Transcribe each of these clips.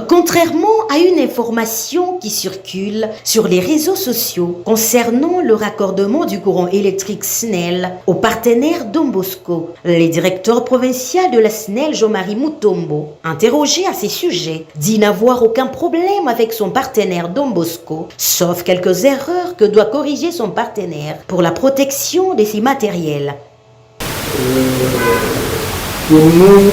Contrairement à une information qui circule sur les réseaux sociaux concernant le raccordement du courant électrique SNEL au partenaire Don Bosco, le directeur provincial de la SNEL, Jean-Marie Mutombo, interrogé à ces sujets, dit n'avoir aucun problème avec son partenaire Don Bosco, sauf quelques erreurs que doit corriger son partenaire pour la protection de ses matériels. Pour nous,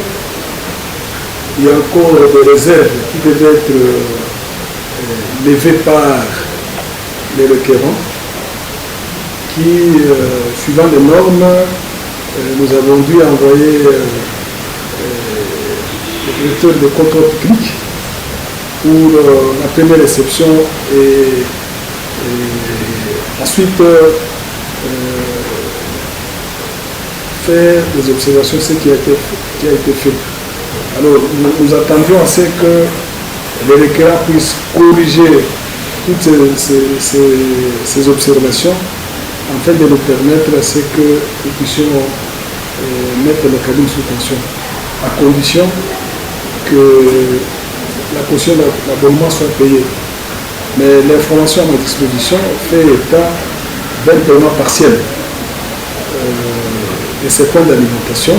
il y a encore des réserves qui devaient être levées par les requérants qui, suivant les normes, nous avons dû envoyer le directeur de contrôle technique pour la première réception et ensuite faire des observations, ce qui a été fait. Alors, nous attendions à ce que les requérants puissent corriger toutes ces observations afin de nous permettre à ce que nous puissions mettre le cabine sous tension, à condition que la caution d'abonnement soit payée. Mais l'information à ma disposition fait état d'un paiement partiel de ces points d'alimentation.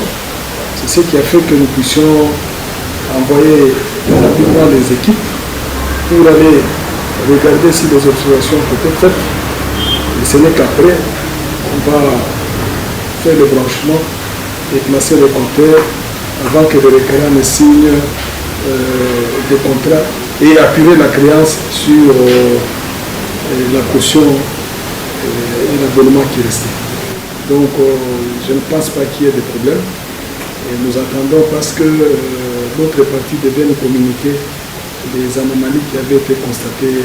C'est ce qui a fait que nous puissions envoyer rapidement les équipes pour aller regarder si les observations étaient faites. Et ce n'est qu'après, on va faire le branchement et placer le compteur avant que le requérant ne signe des contrats et appuyer la créance sur la caution et l'abonnement qui restait. Donc je ne pense pas qu'il y ait de problème. Et nous attendons parce que l'autre partie devait nous communiquer les anomalies qui avaient été constatées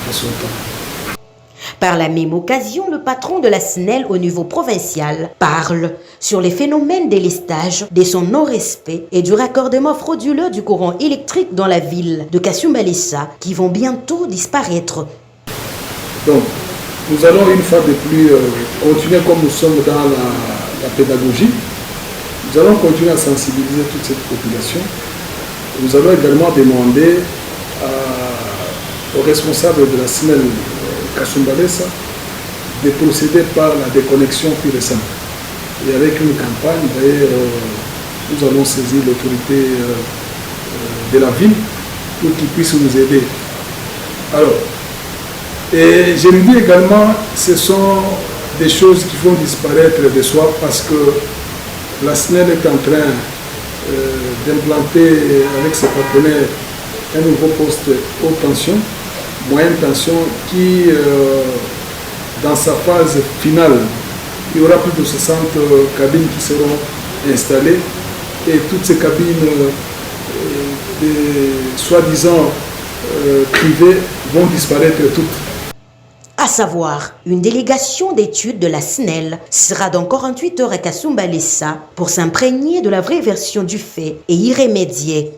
à son temps. Par la même occasion, le patron de la SNEL au niveau provincial parle sur les phénomènes délestage, de son non-respect et du raccordement frauduleux du courant électrique dans la ville de Kasumbalesa qui vont bientôt disparaître. Donc, nous allons une fois de plus continuer comme nous sommes dans la pédagogie. Nous allons continuer à sensibiliser toute cette population. Nous allons également demander aux responsables de la SNEL Kasumbalesa de procéder par la déconnexion pure et simple. Et avec une campagne, d'ailleurs, nous allons saisir l'autorité de la ville pour qu'ils puissent nous aider. Alors, et je le dis également, ce sont des choses qui vont disparaître de soi parce que la SNEL est en train d'implanter avec ses partenaires un nouveau poste haute tension, moyenne tension, qui, dans sa phase finale, il y aura plus de 60 cabines qui seront installées et toutes ces cabines, soi-disant privées, vont disparaître toutes. À savoir, une délégation d'études de la SNEL sera dans 48 heures à Kasumbalesa pour s'imprégner de la vraie version du fait et y remédier.